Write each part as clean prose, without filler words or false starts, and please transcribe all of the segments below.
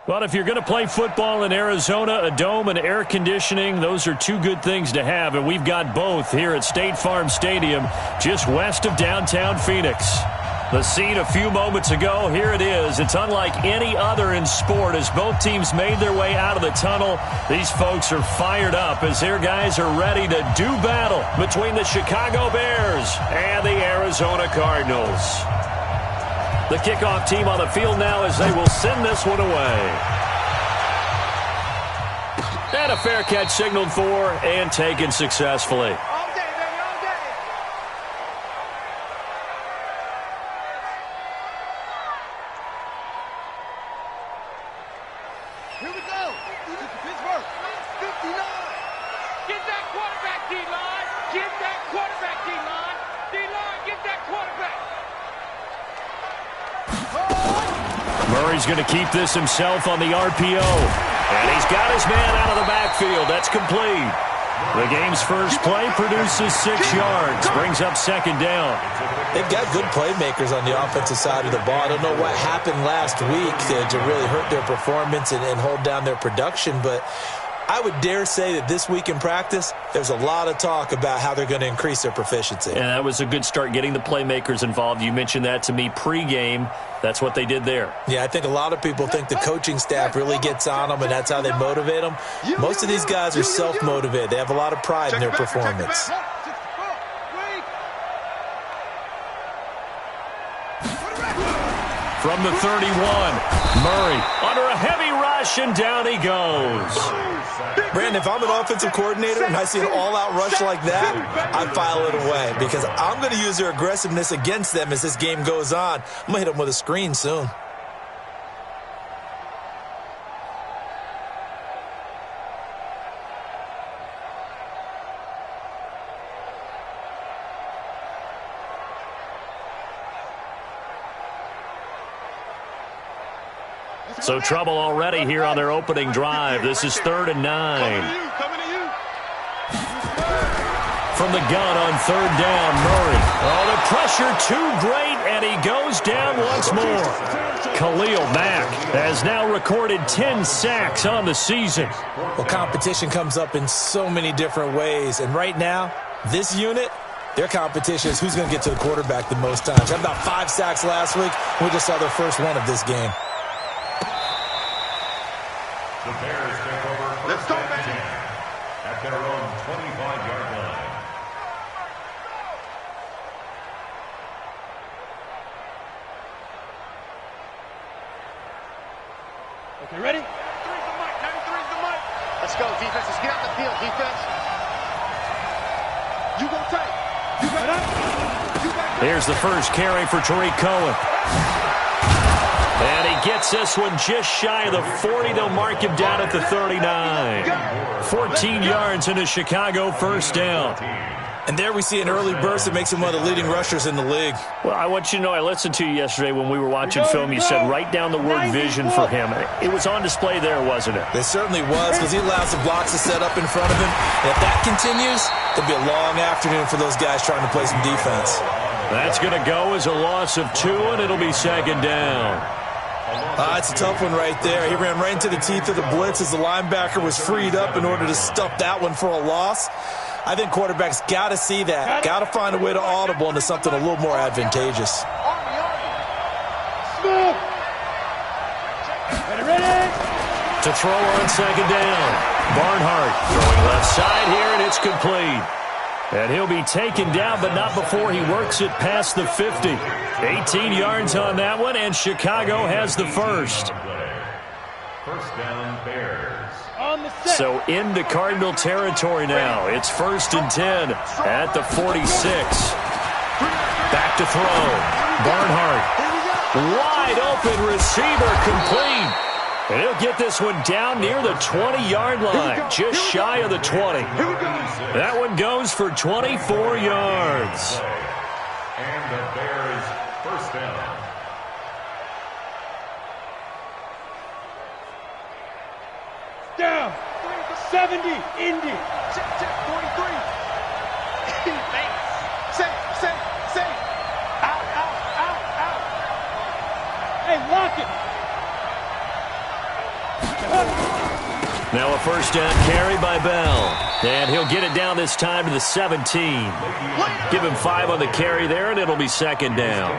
Well, if you're going to play football in Arizona, a dome and air conditioning, those are two good things to have, and we've got both here at State Farm Stadium, just west of downtown Phoenix. The scene a few moments ago, here it is. It's unlike any other in sport as both teams made their way out of the tunnel. These folks are fired up as their guys are ready to do battle between the Chicago Bears and the Arizona Cardinals. The kickoff team on the field now as they will send this one away. And a fair catch signaled for and taken successfully. All day, baby, all day. Here we go. This is Pittsburgh. 59. Get that quarterback, D-line. Get that quarterback, D-line. D-line, get that quarterback. Murray's going to keep this himself on the RPO. And he's got his man out of the backfield. That's complete. The game's first play produces 6 yards. Brings up second down. They've got good playmakers on the offensive side of the ball. I don't know what happened last week to really hurt their performance and hold down their production, but I would dare say that this week in practice, there's a lot of talk about how they're going to increase their proficiency. And that was a good start, getting the playmakers involved. You mentioned that to me pregame. That's what they did there. Yeah, I think a lot of people think the coaching staff really gets on them, and that's how they motivate them. Most of these guys are self-motivated. They have a lot of pride in their performance. From the 31, Murray under a heavy rush, and down he goes. Brandon, if I'm an offensive coordinator and I see an all-out rush like that, I file it away because I'm going to use their aggressiveness against them as this game goes on. I'm going to hit them with a screen soon. So trouble already here on their opening drive. This is 3rd and 9. From the gun on 3rd down, Murray. Oh, the pressure too great, and he goes down once more. Khalil Mack has now recorded 10 sacks on the season. Well, competition comes up in so many different ways, and right now, this unit, their competition is who's going to get to the quarterback the most times. Had about 5 sacks last week. We just saw their first one of this game. The Bears take over first and 10 at their own 25-yard line. Okay, ready? Three's the mic, Kenny. Three's the mic. Let's go, defense. Let's get out the field, defense. You go tight. You got up. You got up. Here's the first carry for Tariq Cohen. And he gets this one just shy of the 40. They'll mark him down at the 39. 14 yards and a Chicago first down. And there we see an early burst that makes him one of the leading rushers in the league. Well, I want you to know, I listened to you yesterday when we were watching film. You said write down the word vision for him. It was on display there, wasn't it? It certainly was because he allows the blocks to set up in front of him. And if that continues, it'll be a long afternoon for those guys trying to play some defense. That's going to go as a loss of 2, and it'll be second down. It's a tough one right there. He ran right into the teeth of the blitz as the linebacker was freed up in order to stuff that one for a loss. I think quarterbacks got to see that. Got to find a way to audible into something a little more advantageous. Ready? To throw on second down. Barnhart throwing left side here, and it's complete. And he'll be taken down, but not before he works it past the 50. 18 yards on that one, and Chicago has the first. First down, Bears. On the set. So into Cardinal territory now. It's 1st and 10 at the 46. Back to throw. Barnhart. Wide open receiver, complete. And he'll get this one down near the 20-yard line, just shy of the 20. That one goes for 24 yards. And the Bears first down. Down. 70. Indy. Check. 43. Say. Out. Hey, lock it. Now a first down carry by Bell. And he'll get it down this time to the 17. Give him 5 on the carry there, and it'll be second down.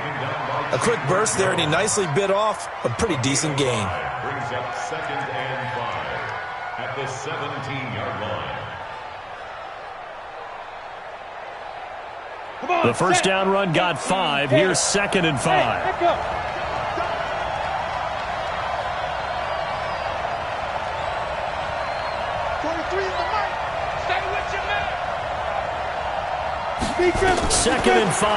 A quick burst there, and he nicely bit off a pretty decent gain. Brings up 2nd and 5 at the 17-yard line. The first down run got 5. Here's 2nd and 5. Second and 5.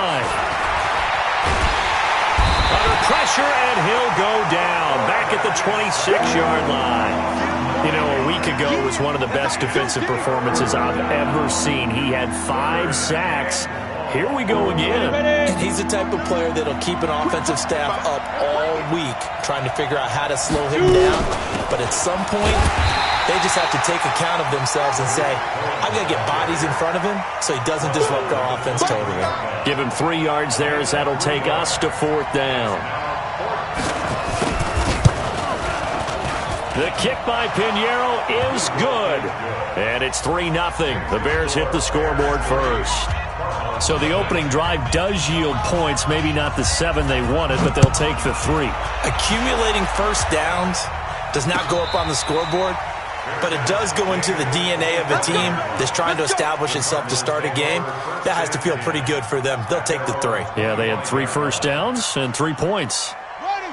Under pressure, and he'll go down. Back at the 26-yard line. You know, a week ago was one of the best defensive performances I've ever seen. He had 5 sacks. Here we go again. And he's the type of player that'll keep an offensive staff up all week trying to figure out how to slow him down. But at some point, they just have to take account of themselves and say, I've got to get bodies in front of him so he doesn't disrupt our offense totally. Give him 3 yards there as that'll take us to 4th down. The kick by Pinheiro is good. And it's 3-0. The Bears hit the scoreboard first. So the opening drive does yield points, maybe not the 7 they wanted, but they'll take the 3. Accumulating first downs does not go up on the scoreboard, but it does go into the DNA of a team that's trying to establish itself to start a game. That has to feel pretty good for them. They'll take the 3. Yeah, they had 3 first downs and 3 points.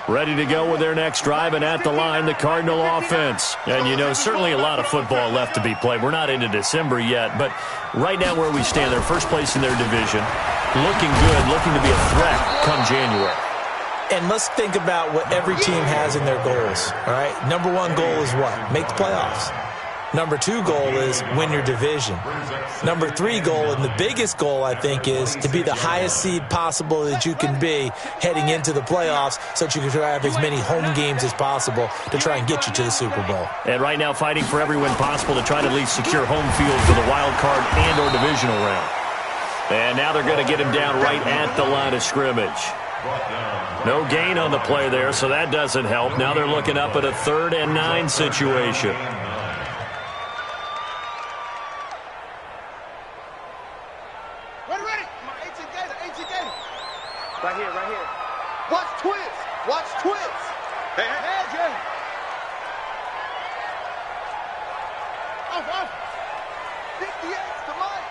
Ready to go with their next drive, and at the line, the Cardinal offense. And, you know, certainly a lot of football left to be played. We're not into December yet, but right now where we stand, they're first place in their division. Looking good, looking to be a threat come January. And let's think about what every team has in their goals, all right? Number 1 goal is what? Make the playoffs. Number 2 goal is win your division. Number 3 goal, and the biggest goal, I think, is to be the highest seed possible that you can be heading into the playoffs so that you can try to have as many home games as possible to try and get you to the Super Bowl. And right now fighting for every win possible to try to at least secure home field for the wild card and or divisional round. And now they're going to get him down right at the line of scrimmage. No gain on the play there, so that doesn't help. Now they're looking up at a 3rd and 9 situation. Ready. Come on, 18 Gator. Right here. Watch twins. Hey. Off. 58 to Mike.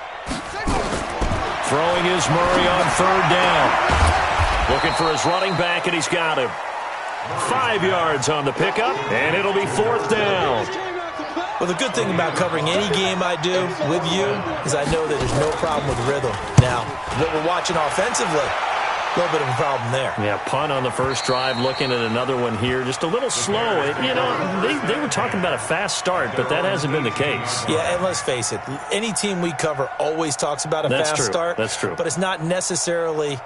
Throwing is Murray on 3rd down. Looking for his running back, and he's got him. 5 yards on the pickup, and it'll be 4th down. Well, the good thing about covering any game I do with you is I know that there's no problem with rhythm. Now, what we're watching offensively, a little bit of a problem there. Yeah, punt on the first drive, looking at another one here. Just a little slow. You know, they were talking about a fast start, but that hasn't been the case. Yeah, and let's face it, any team we cover always talks about a fast start. That's true. But it's not necessarily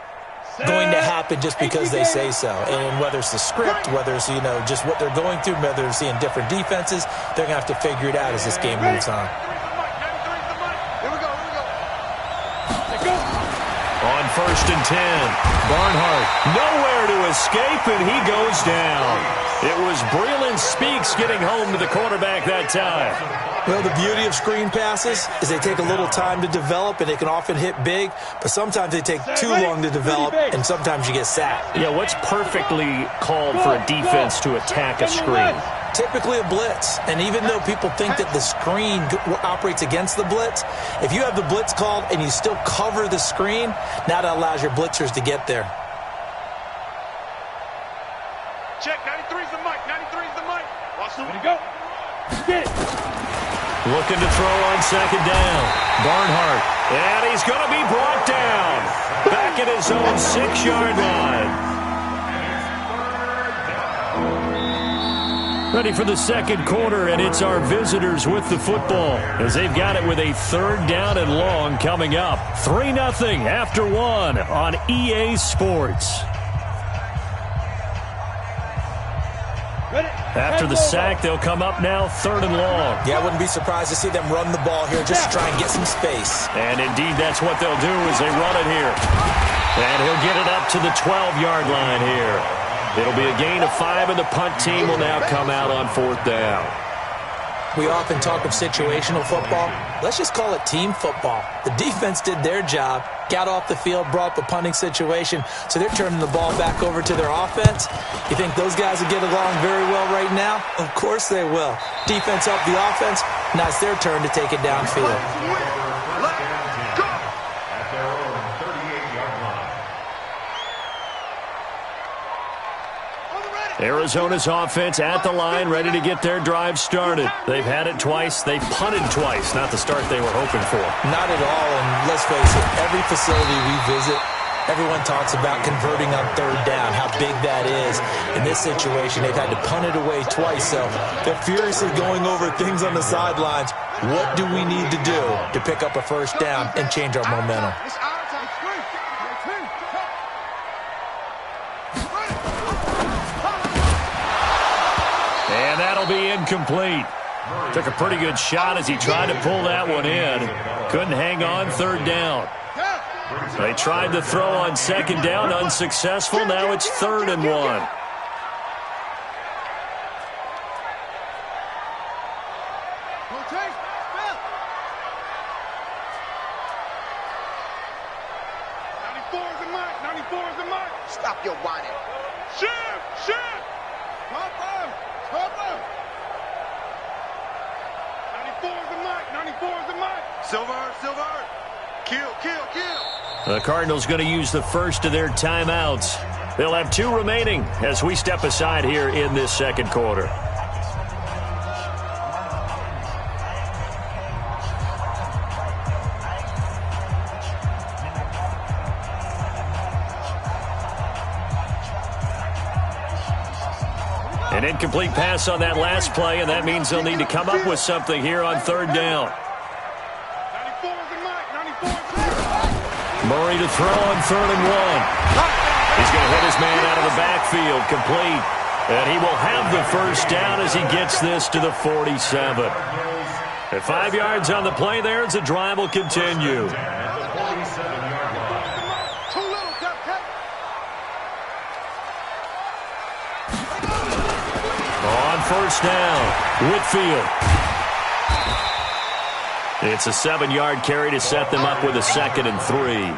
going to happen just because they say so. And whether it's the script, whether it's, you know, just what they're going through, whether they're seeing different defenses, they're going to have to figure it out as this game moves on. Here we go. On 1st and 10, Barnhart nowhere to escape, and he goes down. It was Breland Speaks getting home to the quarterback that time. Well, the beauty of screen passes is they take a little time to develop, and they can often hit big, but sometimes they take too long to develop, and sometimes you get sacked. Yeah, what's perfectly called for a defense to attack a screen? Typically a blitz, and even though people think that the screen operates against the blitz, if you have the blitz called and you still cover the screen, now that allows your blitzers to get there. Check, 93's the mic. Watch the go. Get it. Looking to throw on 2nd down. Barnhart. And he's going to be brought down. Back at his own 6-yard line. Ready for the second quarter, and it's our visitors with the football as they've got it with a 3rd down and long coming up. 3-0 after 1 on EA Sports. After the sack, they'll come up now 3rd and long. Yeah, I wouldn't be surprised to see them run the ball here just to try and get some space. And indeed, that's what they'll do as they run it here. And he'll get it up to the 12-yard line here. It'll be a gain of 5, and the punt team will now come out on 4th down. We often talk of situational football. Let's just call it team football. The defense did their job, got off the field, brought up a punting situation, so they're turning the ball back over to their offense. You think those guys will get along very well right now? Of course they will. Defense helped the offense. Now it's their turn to take it downfield. At their own 38-yard line. Arizona's offense at the line, ready to get their drive started. They've had it twice. They've punted twice. Not the start they were hoping for. Not at all, and let's face it, every facility we visit, everyone talks about converting on 3rd down, how big that is. In this situation, they've had to punt it away twice, so they're furiously going over things on the sidelines. What do we need to do to pick up a 1st down and change our momentum? And that'll be incomplete. Took a pretty good shot as he tried to pull that one in. Couldn't hang on 3rd down. They tried to throw on 2nd down, unsuccessful. Now it's 3rd and 1. Stop your whining. Shift! Papa! 94 is the mark. 94 is the mark. Silver! Kill! The Cardinals going to use the first of their timeouts. They'll have 2 remaining as we step aside here in this 2nd quarter. An incomplete pass on that last play, and that means they'll need to come up with something here on 3rd down. 94 is the mark. 94 is the Murray to throw on 3rd and 1. He's going to hit his man out of the backfield, complete. And he will have the 1st down as he gets this to the 47. At 5 yards on the play there, as the drive will continue. On 1st down, Whitfield. It's a 7-yard carry to set them up with a 2nd and 3.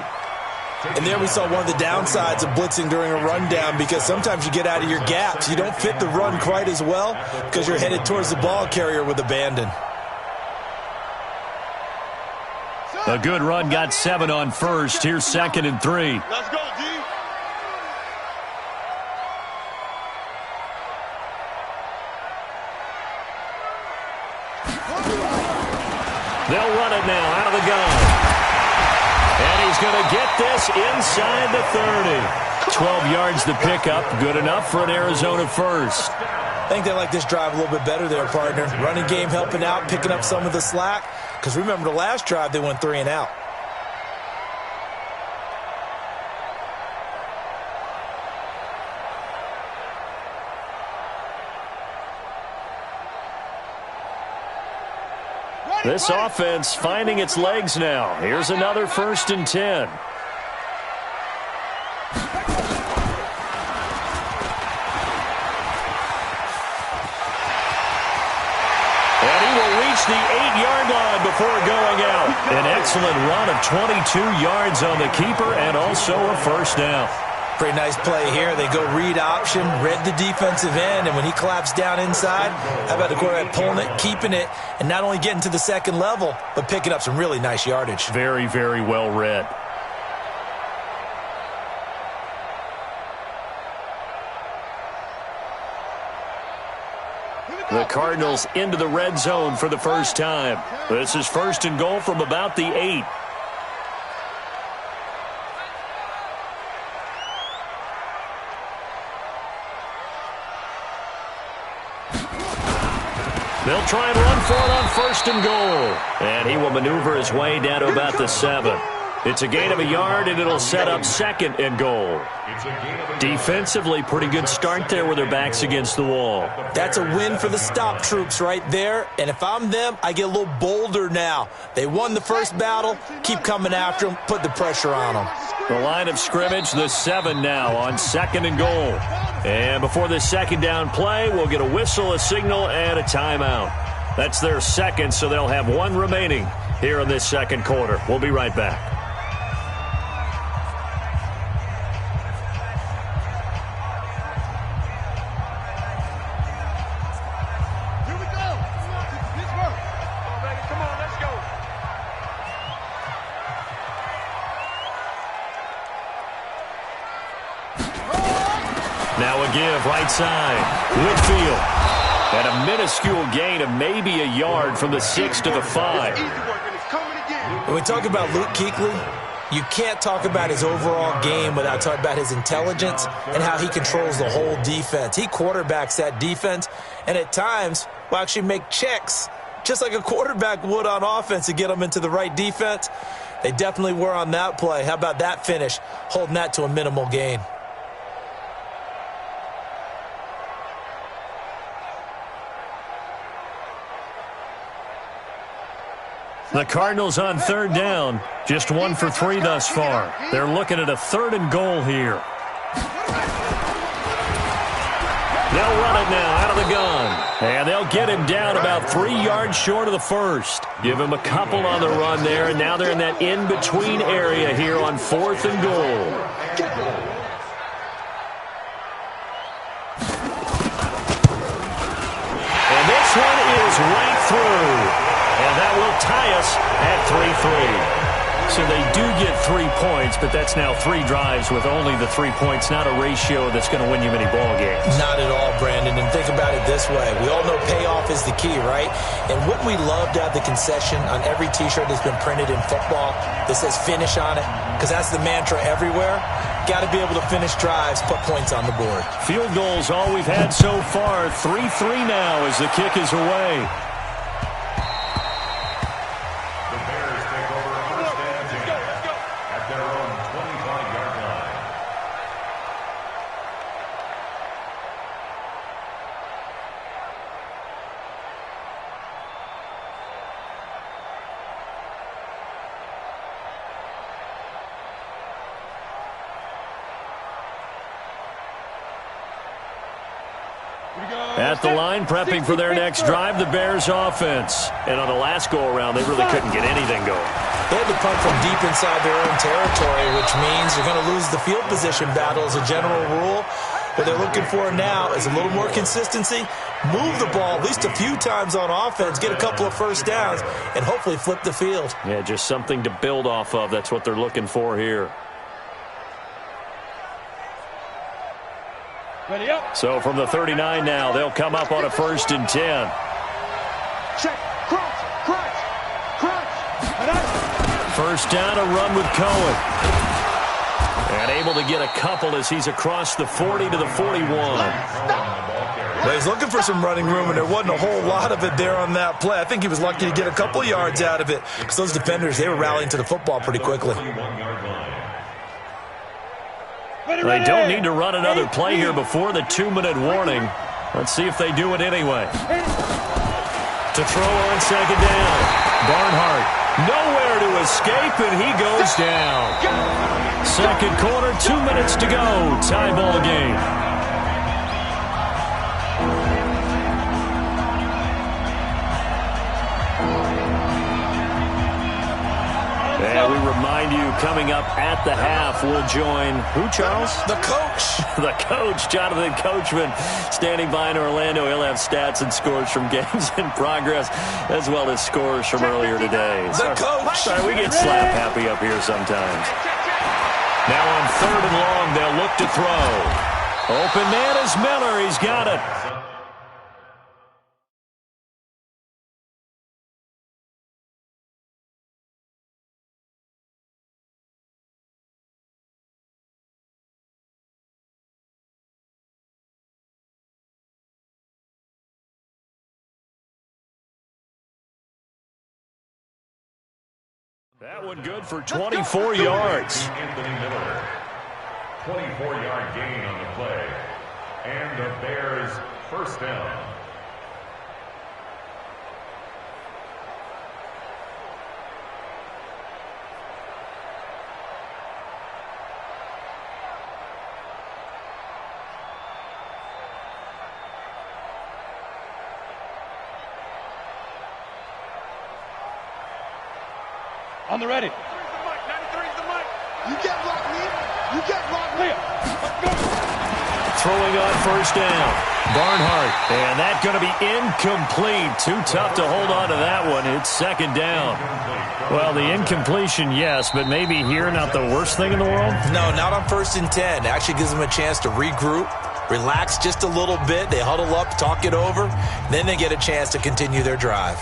And there we saw one of the downsides of blitzing during a rundown, because sometimes you get out of your gaps. You don't fit the run quite as well because you're headed towards the ball carrier with abandon. A good run got 7 on 1st. Here's 2nd and 3. Let's go, D. They'll run it now out of the gun. And he's going to get this inside the 30. 12 yards to pick up. Good enough for an Arizona first. I think they like this drive a little bit better there, partner. Running game helping out, picking up some of the slack. Because remember the last drive, they went 3 and out. This offense finding its legs now. Here's another 1st and 10. And he will reach the 8-yard line before going out. An excellent run of 22 yards on the keeper and also a 1st down. Pretty nice play here. They go read option, read the defensive end, and when he collapsed down inside, how about the quarterback pulling it, keeping it, and not only getting to the 2nd level, but picking up some really nice yardage. Very, very well read. The Cardinals into the red zone for the first time. This is 1st and goal from about the 8. They'll try and run for it on 1st and goal. And he will maneuver his way down to about the 7. It's a gain of a yard, and it'll set up 2nd and goal. Defensively, pretty good start there with their backs against the wall. That's a win for the stop troops right there. And if I'm them, I get a little bolder now. They won the first battle. Keep coming after them. Put the pressure on them. The line of scrimmage, the 7 now on 2nd and goal. And before this 2nd down play, we'll get a whistle, a signal, and a timeout. That's their 2nd, so they'll have 1 remaining here in this 2nd quarter. We'll be right back. Now a give right side. Whitfield. And a minuscule gain of maybe a yard from the 6 to the 5. When we talk about Luke Kuechly, you can't talk about his overall game without talking about his intelligence and how he controls the whole defense. He quarterbacks that defense and at times will actually make checks just like a quarterback would on offense to get them into the right defense. They definitely were on that play. How about that finish, holding that to a minimal gain? The Cardinals on 3rd down, just 1 for 3 thus far. They're looking at a 3rd and goal here. They'll run it now out of the gun. And they'll get him down about 3 yards short of the 1st. Give him a couple on the run there, and now they're in that in-between area here on 4th and goal. And this one is right through. And that will tie us at 3-3. So they do get 3 points, but that's now 3 drives with only the 3 points, not a ratio that's going to win you many ball games. Not at all, Brandon. And think about it this way. We all know payoff is the key, right? And wouldn't we love to have the concession on every T-shirt that's been printed in football that says finish on it? Because that's the mantra everywhere. Got to be able to finish drives, put points on the board. Field goals all we've had so far. 3-3 now as the kick is away. At the line, prepping for their next drive, the Bears offense. And on the last go-around, they really couldn't get anything going. They had to punt from deep inside their own territory, which means you're going to lose the field position battle as a general rule. What they're looking for now is a little more consistency, move the ball at least a few times on offense, get a couple of first downs, and hopefully flip the field. Yeah, just something to build off of. That's what they're looking for here. Ready up. So from the 39 now, they'll come up on a 1st and 10. Check. Crunch. First down, a run with Cohen. And able to get a couple as he's across the 40 to the 41. Well, he's looking for some running room, and there wasn't a whole lot of it there on that play. I think he was lucky to get a couple yards out of it because those defenders, they were rallying to the football pretty quickly. They don't need to run another play here before the 2-minute warning. Let's see if they do it anyway. To throw on 2nd down. Barnhart nowhere to escape, and he goes down. 2nd quarter, 2 minutes to go. Tie ball game. And we remind you, coming up at the half, we'll join who, Charles? The coach. The coach, Jonathan Coachman, standing by in Orlando. He'll have stats and scores from games in progress, as well as scores from earlier today. The coach. Sorry, we get slap happy up here sometimes. Now on 3rd and long, they'll look to throw. Open man is Miller. He's got it. That one good for 24 yards. Anthony Miller. 24-yard gain on the play. And the Bears first down. On the ready. 93's the mic. You get blocked me. You get blocked me. Throwing on first down. Barnhart. And that's going to be incomplete. Too tough to hold on to that one. It's second down. Well, the incompletion, yes, but maybe here not the worst thing in the world? No, not on 1st and 10. It actually gives them a chance to regroup, relax just a little bit. They huddle up, talk it over. Then they get a chance to continue their drive.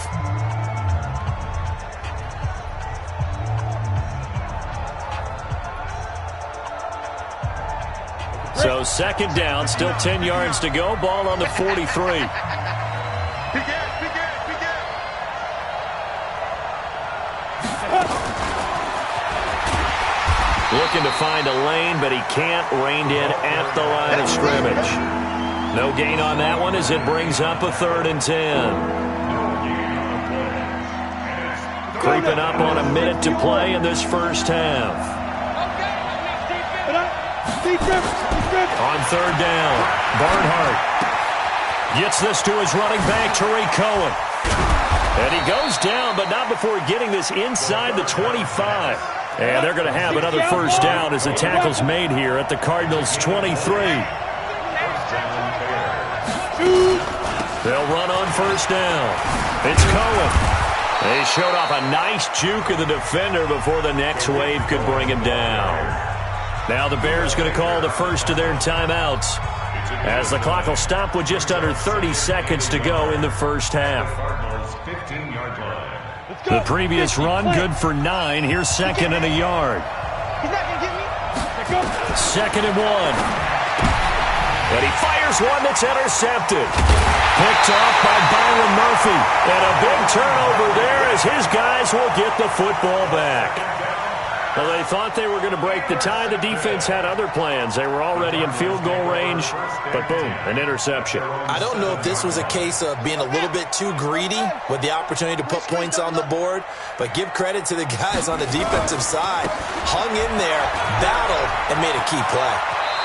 So second down, still 10 yards to go. Ball on the 43. Looking to find a lane, but he can't. Reined in at the line of scrimmage. No gain on that one as it brings up a 3rd and 10. Creeping up on a minute to play in this first half. On 3rd down, Barnhart gets this to his running back, Tariq Cohen. And he goes down, but not before getting this inside the 25. And they're going to have another first down as the tackle's made here at the Cardinals' 23. They'll run on first down. It's Cohen. They showed off a nice juke of the defender before the next wave could bring him down. Now the Bears going to call the first of their timeouts as the clock will stop with just under 30 seconds to go in the first half. The previous run good for 9. Here's 2nd and a yard. He's not going to get me. 2nd and 1. And he fires one that's intercepted. Picked off by Byron Murphy. And a big turnover there as his guys will get the football back. Well, they thought they were going to break the tie. The defense had other plans. They were already in field goal range, but boom, an interception. I don't know if this was a case of being a little bit too greedy with the opportunity to put points on the board, but give credit to the guys on the defensive side. Hung in there, battled, and made a key play.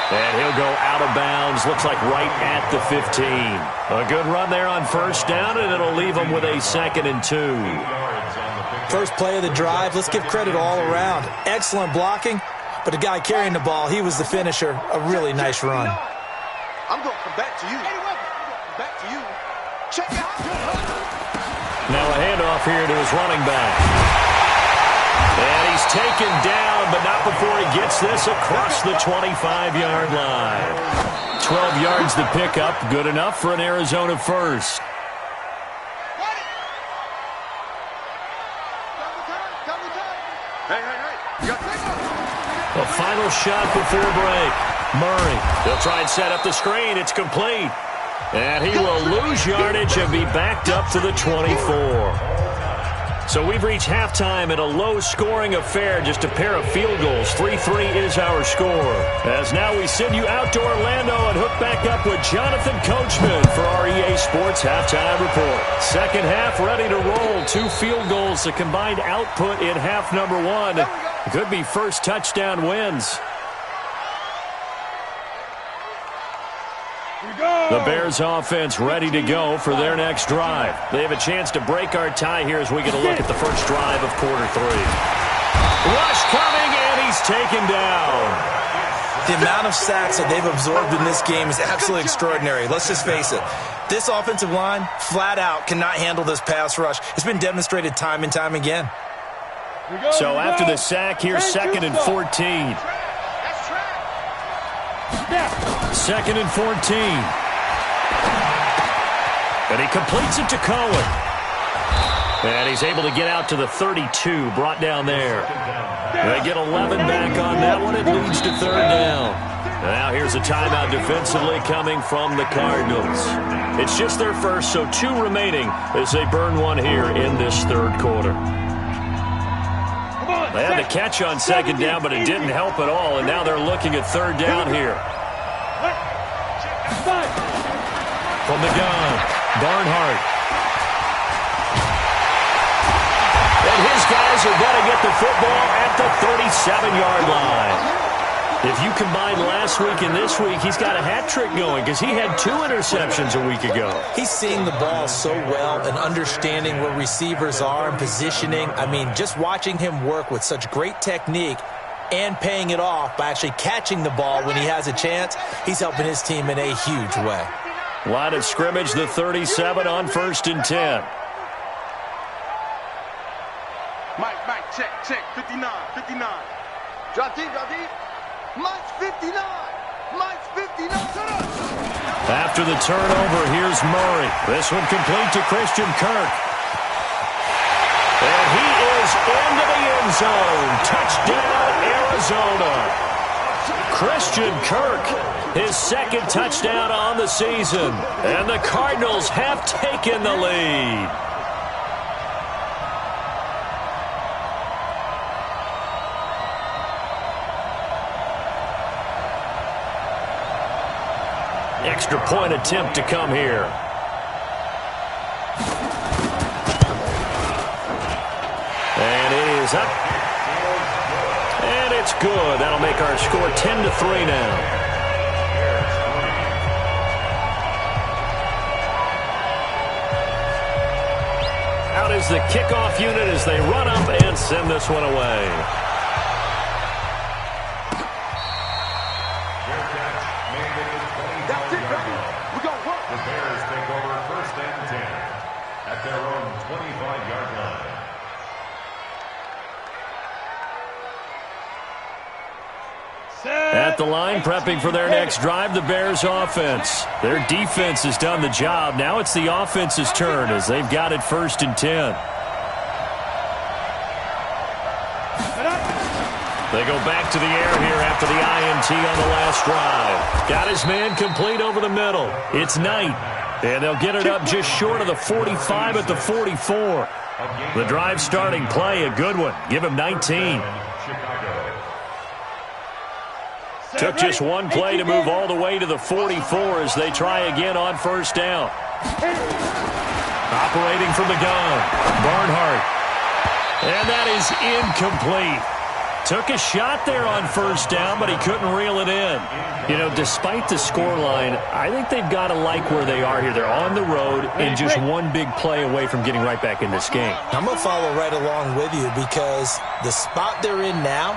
And he'll go out of bounds, looks like right at the 15. A good run there on first down, and it'll leave them with a 2nd and 2. First play of the drive, let's give credit all around. Excellent blocking, but the guy carrying the ball, he was the finisher. A really nice run. I'm going to come back to you. Back to you. Check out. Now a handoff here to his running back. And he's taken down, but not before he gets this across the 25-yard line. 12 yards to pick up, good enough for an Arizona first. A final shot before break. Murray, they'll try and set up the screen. It's complete. And he will lose yardage and be backed up to the 24. So we've reached halftime in a low-scoring affair, just a pair of field goals. 3-3 is our score. As now we send you out to Orlando and hook back up with Jonathan Coachman for our EA Sports Halftime Report. Second half ready to roll. 2 field goals, the combined output in half number 1. Could be first touchdown wins. The Bears offense ready to go for their next drive. They have a chance to break our tie here as we get a look at the first drive of quarter 3. Rush coming, and he's taken down. The amount of sacks that they've absorbed in this game is absolutely extraordinary. Let's just face it. This offensive line, flat out, cannot handle this pass rush. It's been demonstrated time and time again. So after the sack, here's 2nd and 14. 2nd and 14. And he completes it to Cohen. And he's able to get out to the 32, brought down there. They get 11 back on that one. It leads to 3rd down. Now here's a timeout defensively coming from the Cardinals. It's just their first, so 2 remaining as they burn one here in this 3rd quarter. They had the catch on second down, but it didn't help at all, and now they're looking at third down here. From the gun, Barnhart. And his guys are going to get the football at the 37-yard line. If you combine last week and this week, he's got a hat trick going because he had 2 interceptions a week ago. He's seeing the ball so well and understanding where receivers are and positioning. I mean, just watching him work with such great technique and paying it off by actually catching the ball when he has a chance, he's helping his team in a huge way. Line of scrimmage, the 37 on 1st and 10. Mike, check, 59. Drop deep. Mike's 59. After the turnover, here's Murray. This one complete to Christian Kirk. And he is into the end zone. Touchdown, Arizona. Christian Kirk, his 2nd touchdown on the season. And the Cardinals have taken the lead. Extra point attempt to come here. And it is up. And it's good. That'll make our score 10-3 now. Out is the kickoff unit as they run up and send this one away. At the line, prepping for their next drive, the Bears offense. Their defense has done the job. Now it's the offense's turn as they've got it 1st and 10. They go back to the air here after the INT on the last drive. Got his man complete over the middle. It's Knight. And they'll get it up just short of the 45 at the 44. The drive starting play, a good one. Give him 19. Took just one play to move all the way to the 44 as they try again on 1st down. Operating from the gun, Barnhart. And that is incomplete. Took a shot there on 1st down, but he couldn't reel it in. You know, despite the scoreline, I think they've got to like where they are here. They're on the road and just one big play away from getting right back in this game. I'm going to follow right along with you because the spot they're in now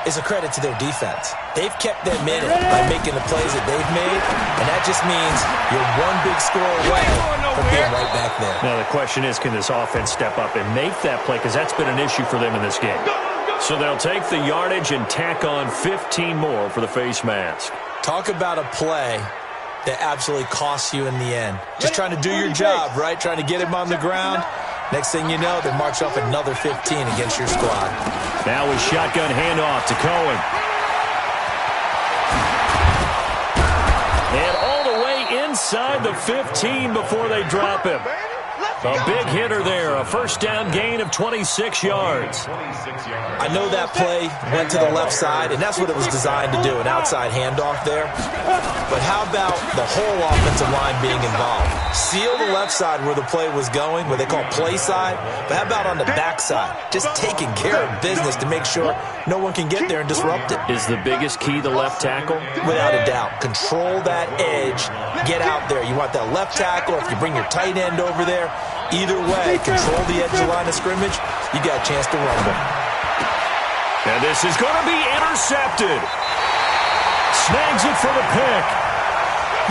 is a credit to their defense. They've kept them in it by making the plays that they've made, and that just means you're one big score away from being right back there. Now the question is, can this offense step up and make that play? Because that's been an issue for them in this game. So they'll take the yardage and tack on 15 more for the face mask. Talk about a play that absolutely costs you in the end. Just trying to do your job, right? Trying to get him on the ground. Next thing you know, they march off another 15 against your squad. Now with shotgun handoff to Cohen. And all the way inside the 15 before they drop him. A big hitter there, a 1st down gain of 26 yards. I know that play went to the left side, and that's what it was designed to do, an outside handoff there. But how about the whole offensive line being involved? Seal the left side where the play was going, what they call play side, but how about on the back side? Just taking care of business to make sure no one can get there and disrupt it. Is the biggest key the left tackle? Without a doubt. Control that edge. Get out there. You want that left tackle, if you bring your tight end over there, either way, control the edge of the line of scrimmage, you got a chance to rumble. And this is going to be intercepted. Snags it for the pick.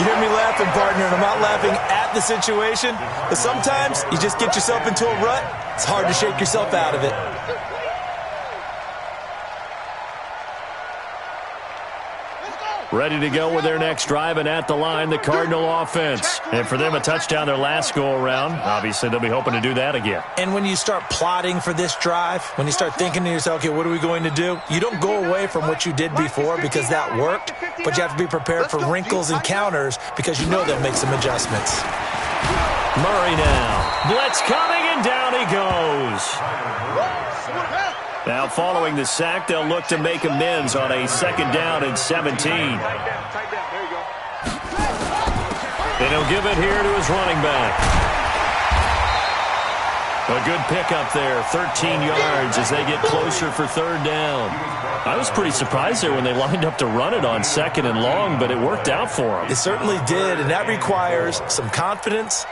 You hear me laughing, partner, and I'm not laughing at the situation, but sometimes you just get yourself into a rut. It's hard to shake yourself out of it. Ready to go with their next drive, and at the line, the Cardinal offense. And for them, a touchdown their last go-around. Obviously, they'll be hoping to do that again. And when you start plotting for this drive, when you start thinking to yourself, okay, what are we going to do? You don't go away from what you did before because that worked, but you have to be prepared for wrinkles and counters because you know they'll make some adjustments. Murray now. Blitz coming, and down he goes. Now following the sack, they'll look to make amends on a 2nd down and 17. Tight down. There you go. And he'll give it here to his running back. A good pickup there, 13 yards as they get closer for 3rd down. I was pretty surprised there when they lined up to run it on 2nd and long, but it worked out for them. It certainly did, and that requires some confidence,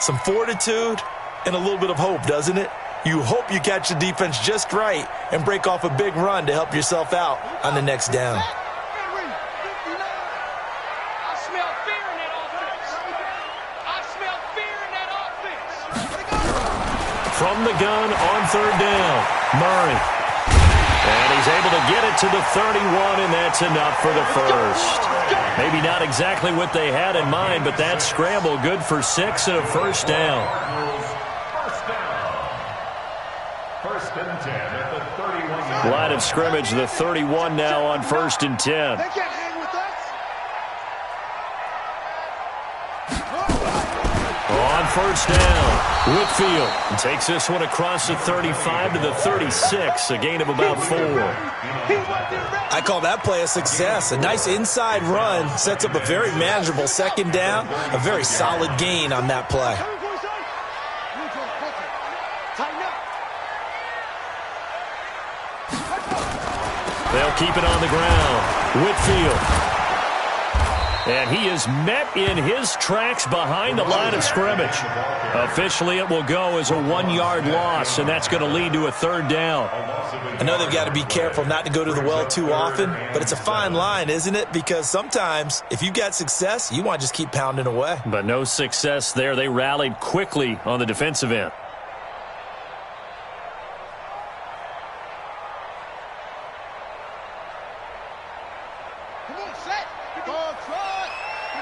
some fortitude, and a little bit of hope, doesn't it? You hope you catch the defense just right and break off a big run to help yourself out on the next down. From the gun on 3rd down, Murray. And he's able to get it to the 31, and that's enough for the first. Maybe not exactly what they had in mind, but that scramble good for 6 and a 1st down. First and 10 at the 31. Line of scrimmage, the 31 now on 1st and 10. They can't hang with us. On 1st down, Whitfield takes this one across the 35 to the 36, a gain of about 4. I call that play a success. A nice inside run sets up a very manageable 2nd down, a very solid gain on that play. They'll keep it on the ground. Whitfield. And he is met in his tracks behind the line of scrimmage. Officially, it will go as a 1-yard loss, and that's going to lead to a 3rd down. I know they've got to be careful not to go to the well too often, but it's a fine line, isn't it? Because sometimes, if you've got success, you want to just keep pounding away. But no success there. They rallied quickly on the defensive end. Come on, set. Go try.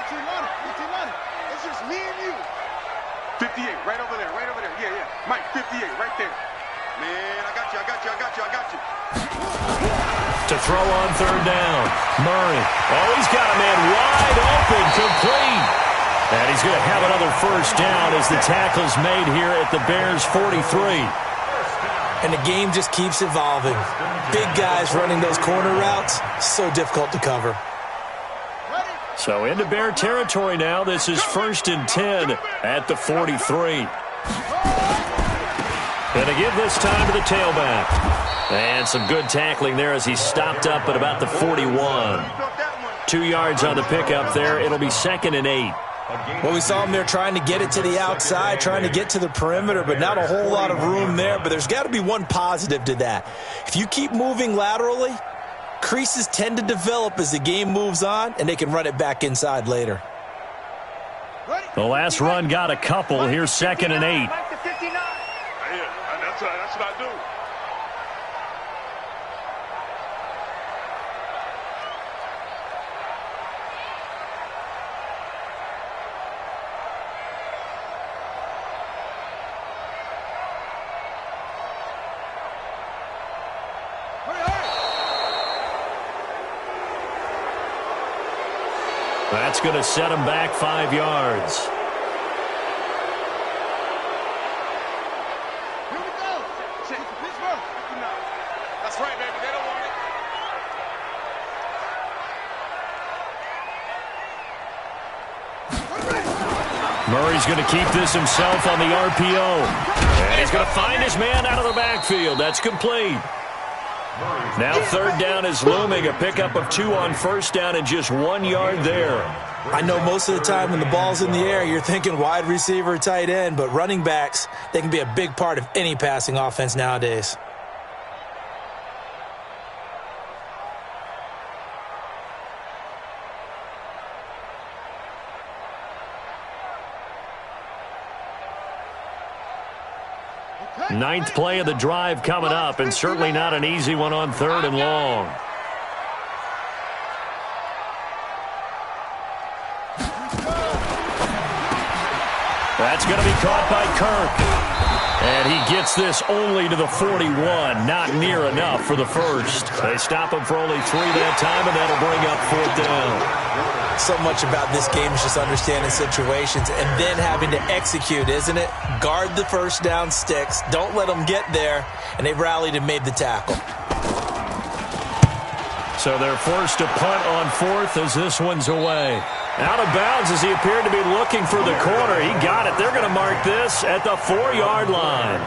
15 on it. It's just me and you. 58, right over there. Yeah. Mike, 58, right there. Man, I got you. To throw on 3rd down, Murray. Oh, he's got a man wide open, complete. And he's going to have another 1st down as the tackle's made here at the Bears' 43. And the game just keeps evolving. Big guys running those corner routes, so difficult to cover. So into Bear territory now. This is 1st and 10 at the 43. Going to give this time to the tailback. And some good tackling there as he stopped up at about the 41. 2 yards on the pickup there. It'll be 2nd and 8. Well, we saw him there trying to get it to the outside, trying to get to the perimeter, but not a whole lot of room there. But there's got to be one positive to that. If you keep moving laterally, creases tend to develop as the game moves on, and they can run it back inside later. The last run got a couple. Here's 2nd and 8. That's what I do. That's going to set him back 5 yards. Here we go. Pittsburgh. That's right, baby. They don't want it. Murray's going to keep this himself on the RPO. And he's going to find his man out of the backfield. That's complete. Now 3rd down is looming. A pickup of 2 on 1st down and just 1 yard there. I know most of the time when the ball's in the air, you're thinking wide receiver, tight end, but running backs, they can be a big part of any passing offense nowadays. Ninth play of the drive coming up, and certainly not an easy one on 3rd and long. That's going to be caught by Kirk. And he gets this only to the 41. Not near enough for the first. They stop him for only 3 that time, and that'll bring up 4th down. So much about this game is just understanding situations and then having to execute, isn't it? Guard the first down sticks. Don't let them get there. And they rallied and made the tackle. So they're forced to punt on fourth as this one's away. Out of bounds as he appeared to be looking for the corner. He got it. They're going to mark this at the 4-yard line.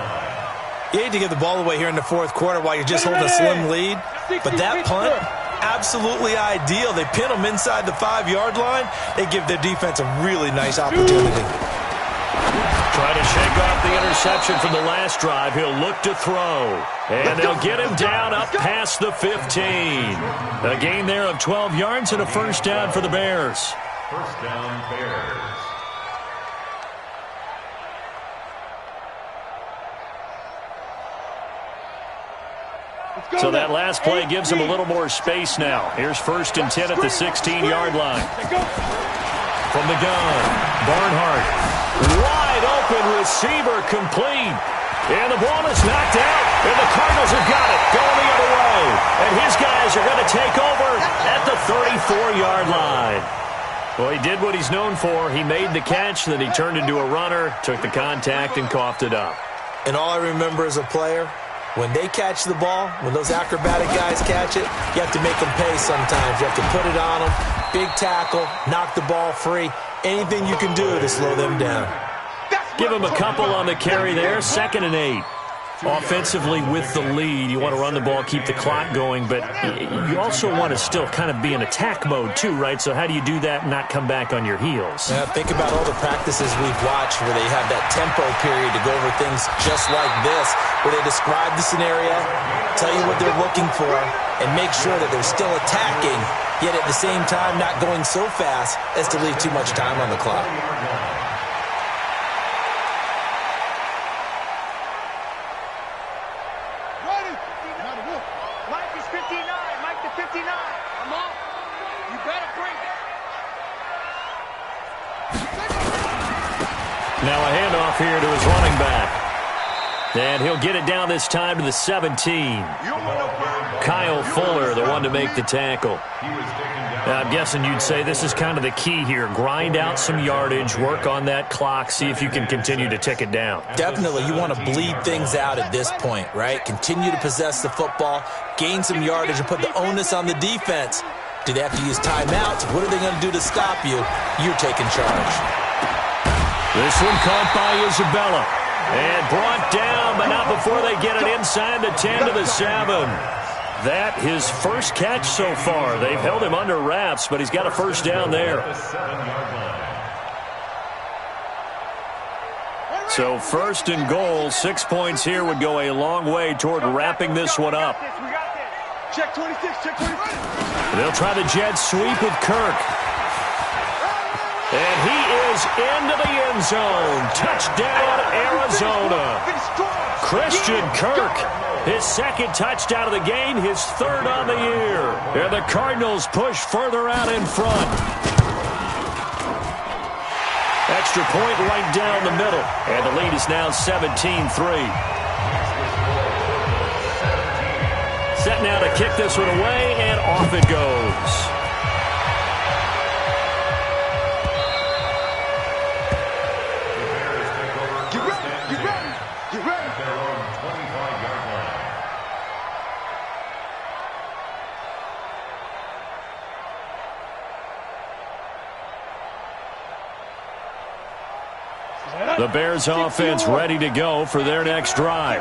You hate to give the ball away here in the fourth quarter while you're just holding a slim lead. But that punt, absolutely ideal. They pin them inside the 5-yard line. They give their defense a really nice opportunity. Trying to shake off the interception from the last drive. He'll look to throw. And they'll get him down up past the 15. A gain there of 12 yards and a first down for the Bears. First down, Bears. So that last play gives him a little more space now. Here's 1st and 10 at the 16-yard line. From the gun, Barnhart. Wide open receiver complete. And the ball is knocked out. And the Cardinals have got it. Going the other way. And his guys are going to take over at the 34-yard line. Well, he did what he's known for. He made the catch, then he turned into a runner, took the contact, and coughed it up. And all I remember as a player, when they catch the ball, when those acrobatic guys catch it, you have to make them pay sometimes. You have to put it on them, big tackle, knock the ball free, anything you can do to slow them down. Give him a couple on the carry there, 2nd and 8. Offensively with the lead, you want to run the ball, keep the clock going, but you also want to still kind of be in attack mode too, right? So how do you do that and not come back on your heels? Yeah, think about all the practices we've watched where they have that tempo period to go over things just like this, where they describe the scenario, tell you what they're looking for, and make sure that they're still attacking, yet at the same time not going so fast as to leave too much time on the clock. Now a handoff here to his running back. And he'll get it down this time to the 17. Kyle Fuller, the one to make the tackle. I'm guessing you'd say this is kind of the key here. Grind out some yardage, work on that clock, see if you can continue to tick it down. Definitely. You want to bleed things out at this point, right? Continue to possess the football, gain some yardage, and put the onus on the defense. Do they have to use timeouts? What are they going to do to stop you? You're taking charge. This one caught by Isabella. And brought down, but not before they get it inside the 10 to the 7. That his first catch so far. They've held him under wraps, but he's got a first down there. So 1st and goal, 6 points here would go a long way toward wrapping this one up. Check 26, check 26. They'll try the jet sweep with Kirk. And he is into the end zone. Touchdown, Arizona. Christian Kirk, his 2nd touchdown of the game, his 3rd on the year. And the Cardinals push further out in front. Extra point right down the middle. And the lead is now 17-3. Set now to kick this one away, and off it goes. The Bears offense ready to go for their next drive.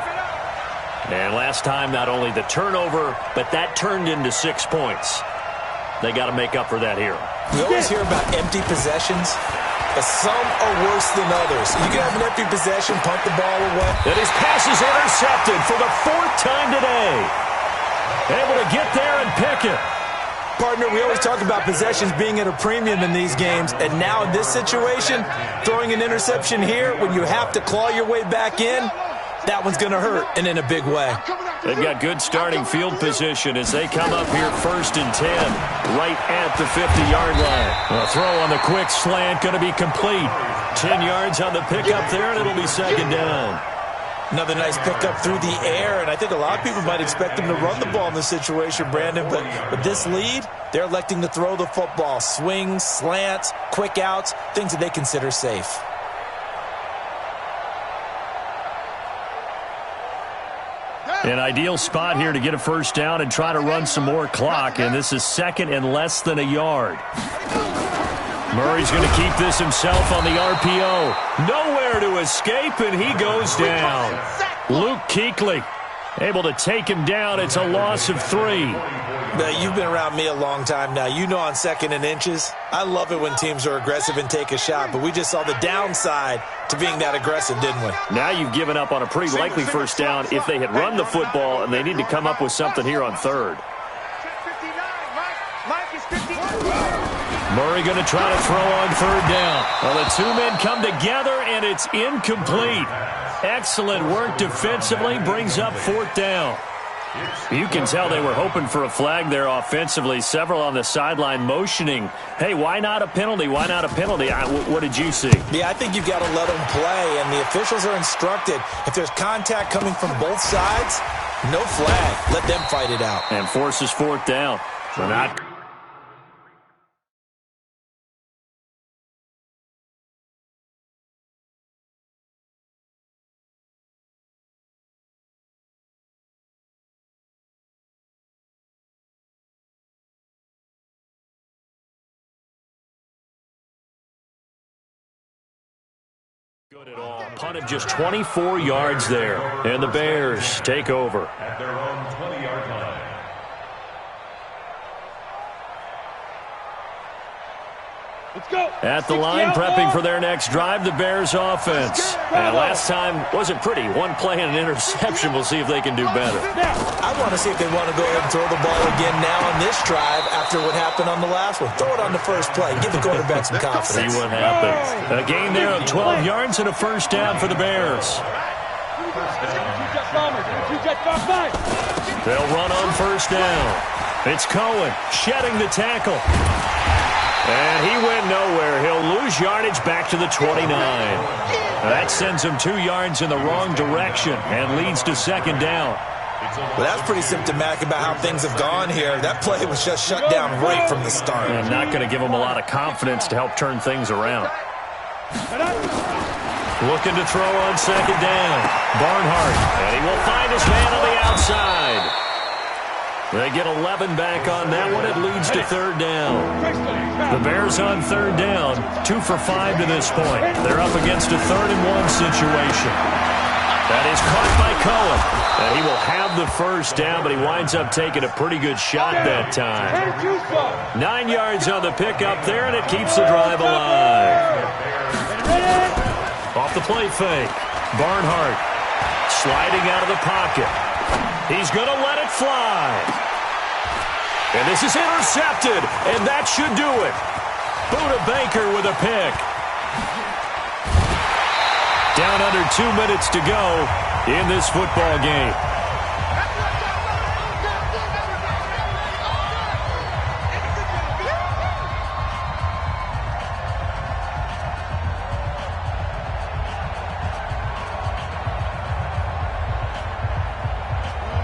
And last time, not only the turnover, but that turned into 6 points. They got to make up for that here. We always hear about empty possessions, but some are worse than others. You can have an empty possession, punt the ball away. And his pass is intercepted for the 4th time today. Able to get there and pick it. Partner, we always talk about possessions being at a premium in these games, and now in this situation, throwing an interception here when you have to claw your way back in, that one's going to hurt, and in a big way. They've got good starting field position as they come up here 1st and 10, right at the 50-yard line. A throw on the quick slant going to be complete. 10 yards on the pickup there, and it'll be 2nd down. Another nice pickup through the air, and I think a lot of people might expect them to run the ball in this situation, Brandon, but with this lead, they're electing to throw the football. Swings, slants, quick outs, things that they consider safe. An ideal spot here to get a first down and try to run some more clock, and this is second and less than a yard. Murray's going to keep this himself on the RPO. Nowhere to escape, and he goes down. Luke Kuechly able to take him down. It's a loss of 3. Now, you've been around me a long time now. You know on second and inches, I love it when teams are aggressive and take a shot, but we just saw the downside to being that aggressive, didn't we? Now you've given up on a pretty likely first down if they had run the football, and they need to come up with something here on third. Murray going to try to throw on third down. Well, the two men come together, and it's incomplete. Excellent work defensively, brings up fourth down. You can tell they were hoping for a flag there offensively. Several on the sideline motioning, hey, why not a penalty? Why not a penalty? What did you see? Yeah, I think you've got to let them play, and the officials are instructed. If there's contact coming from both sides, no flag. Let them fight it out. And forces fourth down. They're not. Good at all. Punt of just 24 yards there. And the Bears take over. At their own 20-yard line. Let's go. At the line, prepping for their next drive, the Bears offense. And last time wasn't pretty. One play and an interception. We'll see if they can do better. I want to see if they want to go ahead and throw the ball again now on this drive after what happened on the last one. Throw it on the first play. Give the quarterback some confidence. See what happens. A gain there of 12 yards and a first down for the Bears. They'll run on first down. It's Cohen shedding the tackle. And he went nowhere. He'll lose yardage back to the 29. That sends him 2 yards in the wrong direction and leads to second down. Well, that's pretty symptomatic about how things have gone here. That play was just shut down right from the start. And not going to give him a lot of confidence to help turn things around. Looking to throw on second down. Barnhart. And he will find his man on the outside. They get 11 back on that one. It leads to third down. The Bears on third down, 2 for 5 to this point. They're up against a 3rd-and-1 situation. That is caught by Cohen. And he will have the first down, but he winds up taking a pretty good shot that time. 9 yards on the pickup there, and it keeps the drive alive. Off the play fake. Barnhart sliding out of the pocket. He's going to let it fly. And this is intercepted, and that should do it. Buda Baker with a pick. Down under 2 minutes to go in this football game.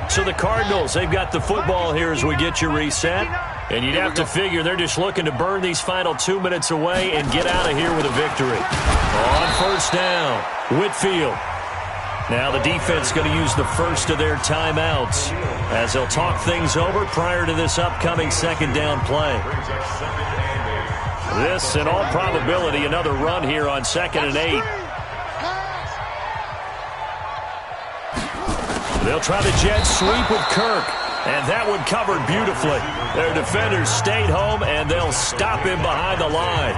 So the Cardinals, they've got the football here as we get you reset. And you'd have to figure they're just looking to burn these final 2 minutes away and get out of here with a victory. On first down, Whitfield. Now the defense going to use the first of their timeouts as they'll talk things over prior to this upcoming second down play. This, in all probability, another run here on 2nd and 8. They'll try the jet sweep with Kirk, and that one covered beautifully. Their defenders stayed home, and they'll stop him behind the line.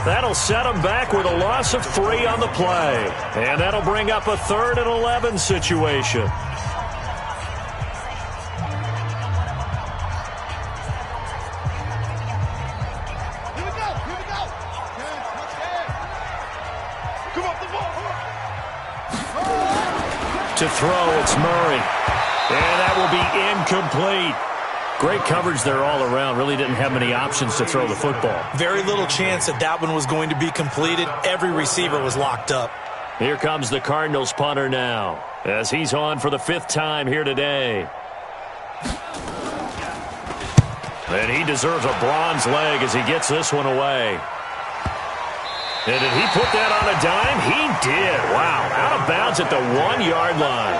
That'll set them back with a loss of 3 on the play, and that'll bring up a 3rd and 11 situation. To throw, it's Murray. And that will be incomplete. Great coverage there all around. Really didn't have many options to throw the football. Very little chance that that one was going to be completed. Every receiver was locked up. Here comes the Cardinals punter now. as he's on for the 5th time here today. And he deserves a bronze leg as he gets this one away. And did he put that on a dime? He did. Wow. Out of bounds at the 1-yard line.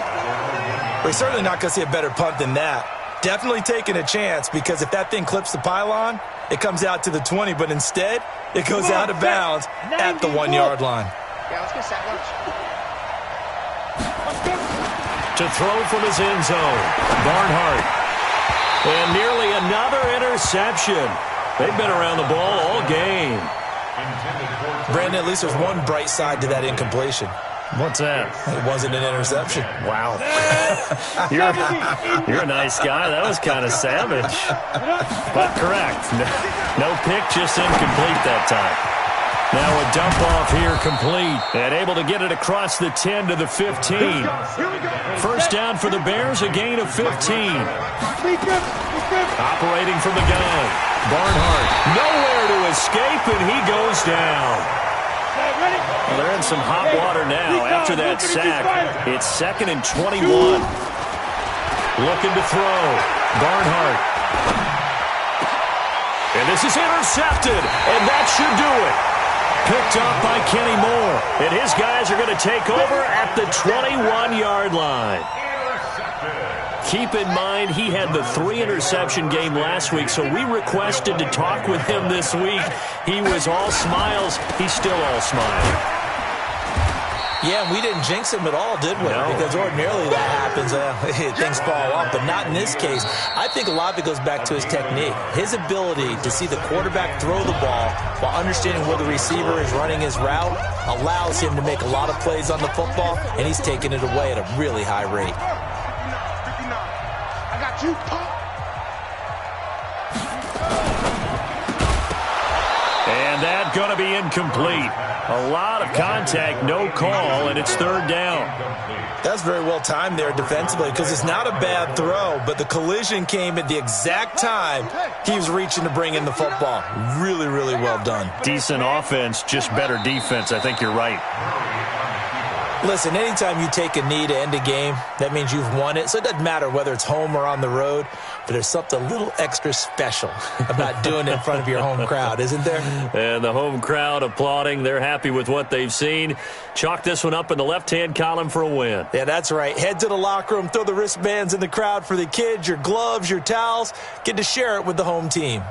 We're certainly not going to see a better punt than that. Definitely taking a chance, because if that thing clips the pylon, it comes out to the 20, but instead it goes out of bounds at the 1-yard line. Yeah, let's get set lunch. To throw from his end zone, Barnhart. And nearly another interception. They've been around the ball all game. Brandon, at least there's one bright side to that incompletion. What's that? It wasn't an interception. Wow. You're a nice guy. That was kind of savage. But correct. No pick, just incomplete that time. Now a dump off here complete. And able to get it across the 10 to the 15. First down for the Bears, a gain of 15. Operating from the gun. Barnhart nowhere to escape, and he goes down. Well, they're in some hot water now after that sack. It's 2nd and 21. Looking to throw. Barnhart. And this is intercepted, and that should do it. Picked up by Kenny Moore. And his guys are going to take over at the 21-yard line. Keep in mind, he had the 3-interception game last week, so we requested to talk with him this week. He was all smiles. He's still all smiles. Yeah, we didn't jinx him at all, did we? No. Because ordinarily that happens. Things fall off, but not in this case. I think a lot of it goes back to his technique. His ability to see the quarterback throw the ball while understanding where the receiver is running his route allows him to make a lot of plays on the football, and he's taking it away at a really high rate. I got you, punk. And that's going to be incomplete. A lot of contact, no call, and it's 3rd down. That's very well timed there defensively, because it's not a bad throw, but the collision came at the exact time he was reaching to bring in the football. Really, really well done. Decent offense, just better defense. I think you're right. Listen, anytime you take a knee to end a game, that means you've won it. So it doesn't matter whether it's home or on the road, but there's something a little extra special about doing it in front of your home crowd, isn't there? And the home crowd applauding. They're happy with what they've seen. Chalk this one up in the left-hand column for a win. Yeah, that's right. Head to the locker room, throw the wristbands in the crowd for the kids, your gloves, your towels. Get to share it with the home team.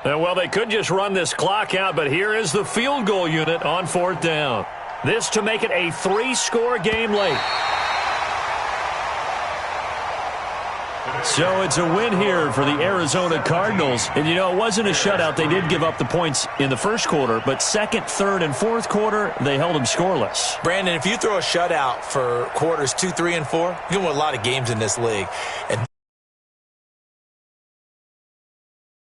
Well, they could just run this clock out, but here is the field goal unit on 4th down. This to make it a 3-score game late. So it's a win here for the Arizona Cardinals. And, you know, it wasn't a shutout. They did give up the points in the first quarter, but 2nd, 3rd, and 4th quarter, they held them scoreless. Brandon, if you throw a shutout for quarters 2, 3, and 4, you can win a lot of games in this league. And